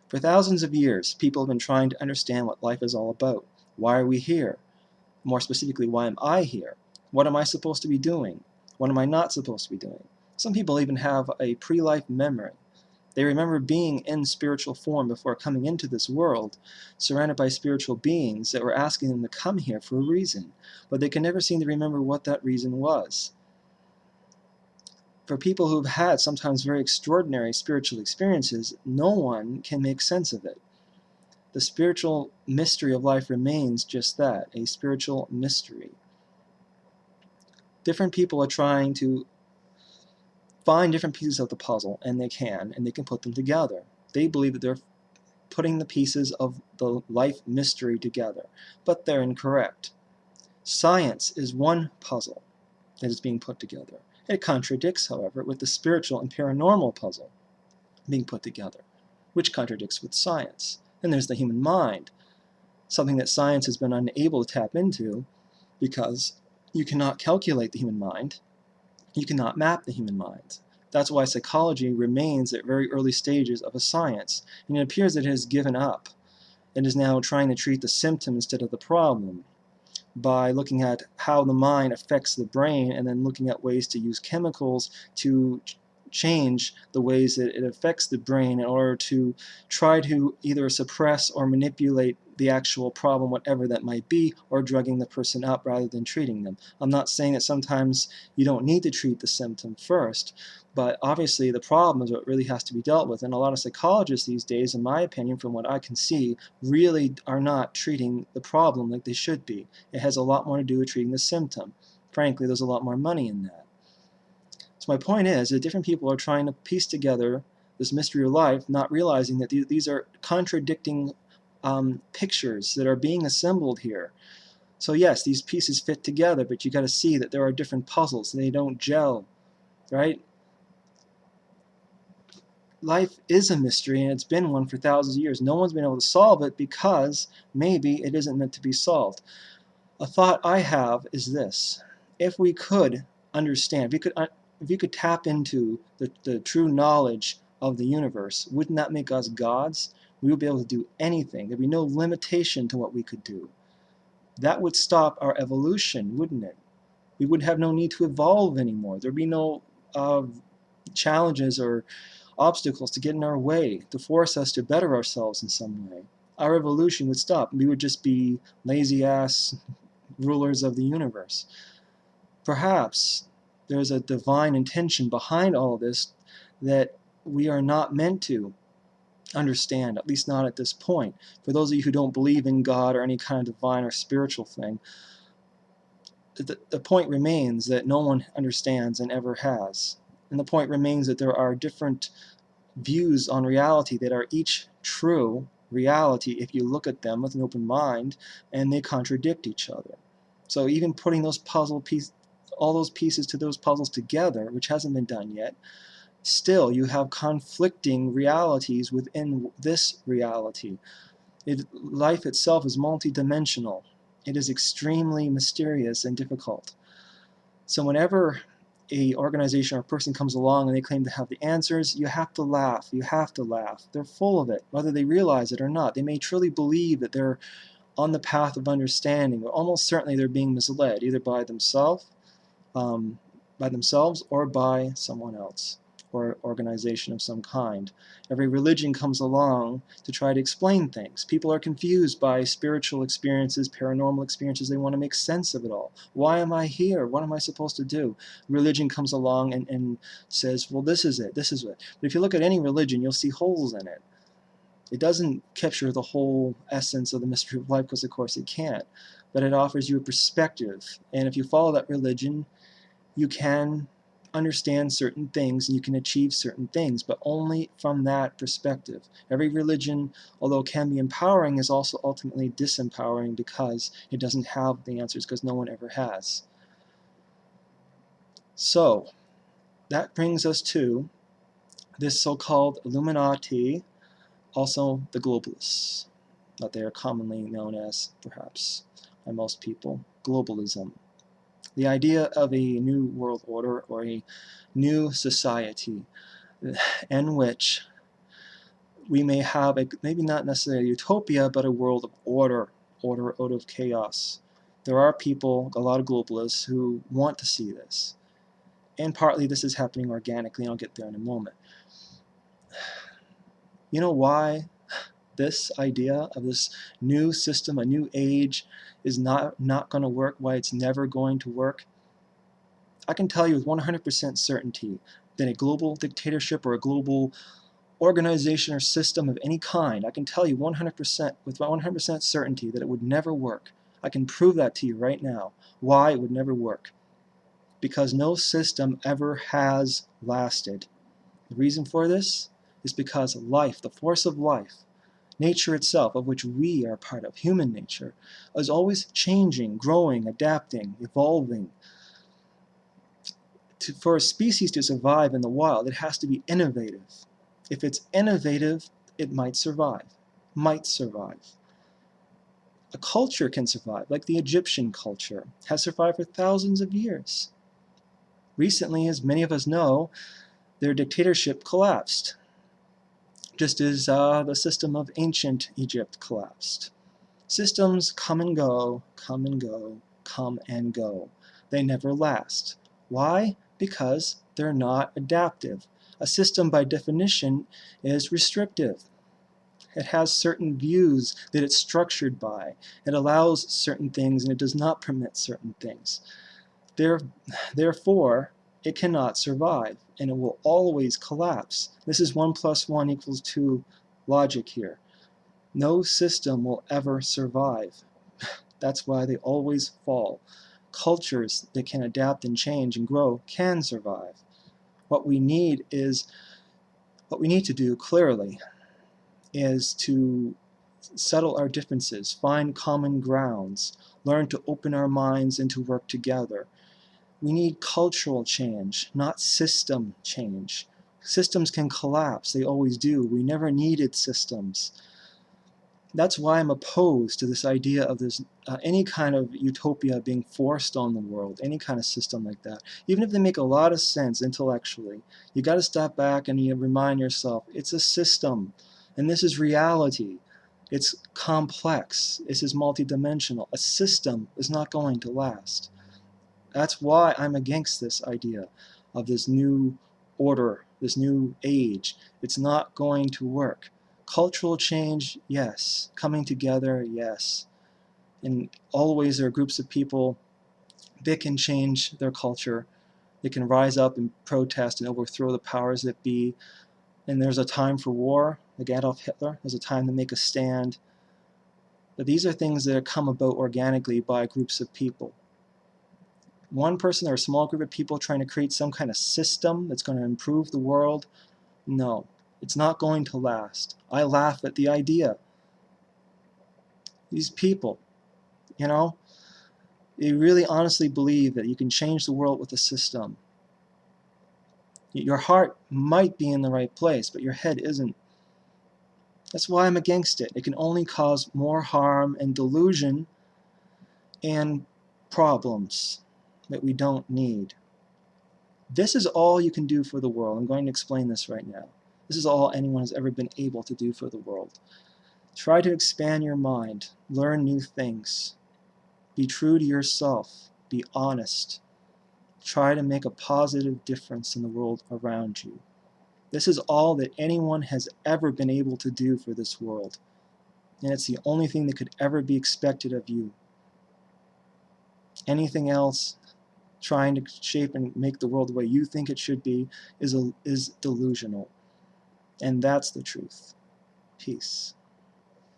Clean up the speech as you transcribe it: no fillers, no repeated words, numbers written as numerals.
For thousands of years, people have been trying to understand what life is all about. Why are we here? More specifically, why am I here? What am I supposed to be doing? What am I not supposed to be doing? Some people even have a pre-life memory. They remember being in spiritual form before coming into this world, surrounded by spiritual beings that were asking them to come here for a reason, but they can never seem to remember what that reason was. For people who've had sometimes very extraordinary spiritual experiences, no one can make sense of it. The spiritual mystery of life remains just that, a spiritual mystery. Different people are trying to find different pieces of the puzzle, and they can put them together. They believe that they're putting the pieces of the life mystery together, but they're incorrect. Science is one puzzle that is being put together. It contradicts, however, with the spiritual and paranormal puzzle being put together, which contradicts with science. And there's the human mind, something that science has been unable to tap into because you cannot calculate the human mind. You cannot map the human mind. That's why psychology remains at very early stages of a science, and it appears that it has given up and is now trying to treat the symptom instead of the problem by looking at how the mind affects the brain and then looking at ways to use chemicals to change the ways that it affects the brain in order to try to either suppress or manipulate the actual problem, whatever that might be, or drugging the person up rather than treating them. I'm not saying that sometimes you don't need to treat the symptom first, but obviously the problem is what really has to be dealt with. And a lot of psychologists these days, in my opinion, from what I can see, really are not treating the problem like they should be. It has a lot more to do with treating the symptom. Frankly, there's a lot more money in that. So my point is that different people are trying to piece together this mystery of life, not realizing that these are contradicting pictures that are being assembled here. So yes, these pieces fit together, but you got to see that there are different puzzles and they don't gel, right? Life is a mystery, and it's been one for thousands of years. No one's been able to solve it because maybe it isn't meant to be solved. A thought I have is this: if we could understand, if we could tap into the true knowledge of the universe, wouldn't that make us gods? We would be able to do anything. There'd be no limitation to what we could do. That would stop our evolution, wouldn't it? We would have no need to evolve anymore. There'd be no challenges or obstacles to get in our way, to force us to better ourselves in some way. Our evolution would stop. We would just be lazy-ass rulers of the universe. Perhaps there's a divine intention behind all this that we are not meant to understand, at least not at this point. For those of you who don't believe in God or any kind of divine or spiritual thing, the point remains that no one understands and ever has. And the point remains that there are different views on reality that are each true reality if you look at them with an open mind, and they contradict each other. So even putting those all those pieces to those puzzles together, which hasn't been done yet, still you have conflicting realities within this reality. Life itself is multidimensional. It is extremely mysterious and difficult. So whenever a organization or person comes along and they claim to have the answers, you have to laugh. You have to laugh. They're full of it, whether they realize it or not. They may truly believe that they're on the path of understanding, but almost certainly they're being misled, either by themselves or by someone else or organization of some kind. Every religion comes along to try to explain things. People are confused by spiritual experiences, paranormal experiences. They want to make sense of it all. Why am I here? What am I supposed to do? Religion comes along and says, well, this is it, this is it. But if you look at any religion, you'll see holes in it. It doesn't capture the whole essence of the mystery of life, because of course it can't. But it offers you a perspective. And if you follow that religion, you can understand certain things and you can achieve certain things, but only from that perspective. Every religion, although it can be empowering, is also ultimately disempowering because it doesn't have the answers, because no one ever has. So that brings us to this so-called Illuminati, also the globalists, that they are commonly known as, perhaps, by most people, globalism. The idea of a new world order or a new society in which we may have maybe not necessarily a utopia, but a world of order out of chaos. There are people, a lot of globalists, who want to see this. And partly this is happening organically, and I'll get there in a moment. You know why this idea of this new system, a new age, is not going to work, why it's never going to work? I can tell you with 100% certainty that a global dictatorship or a global organization or system of any kind, I can tell you 100% with 100% certainty that it would never work. I can prove that to you right now. Why it would never work? Because no system ever has lasted. The reason for this is because life, the force of life, nature itself, of which we are part of, human nature, is always changing, growing, adapting, evolving. For a species to survive in the wild, it has to be innovative. If it's innovative, it might survive. A culture can survive, like the Egyptian culture, has survived for thousands of years. Recently, as many of us know, their dictatorship collapsed, just as the system of ancient Egypt collapsed. Systems come and go, come and go, come and go. They never last. Why? Because they're not adaptive. A system, by definition, is restrictive. It has certain views that it's structured by. It allows certain things and it does not permit certain things. Therefore, it cannot survive and it will always collapse. This is 1 + 1 = 2 logic here. No system will ever survive. That's why they always fall. Cultures that can adapt and change and grow can survive. What we need to do clearly is to settle our differences, find common grounds, learn to open our minds and to work together. We need cultural change, not system change. Systems can collapse, they always do. We never needed systems. That's why I'm opposed to this idea of this any kind of utopia being forced on the world, any kind of system like that. Even if they make a lot of sense intellectually, you got to step back and you remind yourself, it's a system, and this is reality. It's complex. This is multidimensional. A system is not going to last. That's why I'm against this idea of this new order, this new age. It's not going to work. Cultural change, yes. Coming together, yes. And always there are groups of people that can change their culture. They can rise up and protest and overthrow the powers that be. And there's a time for war, like Adolf Hitler. There's a time to make a stand. But these are things that come about organically by groups of people. One person or a small group of people trying to create some kind of system that's going to improve the world, no, it's not going to last. I laugh at the idea. These people, they really honestly believe that you can change the world with a system. Your heart might be in the right place, but your head isn't. That's why I'm against it. It can only cause more harm and delusion and problems that we don't need. This is all you can do for the world. I'm going to explain this right now. This is all anyone has ever been able to do for the world. Try to expand your mind. Learn new things. Be true to yourself. Be honest. Try to make a positive difference in the world around you. This is all that anyone has ever been able to do for this world. And it's the only thing that could ever be expected of you. Anything else, trying to shape and make the world the way you think it should be, is delusional. And that's the truth. Peace.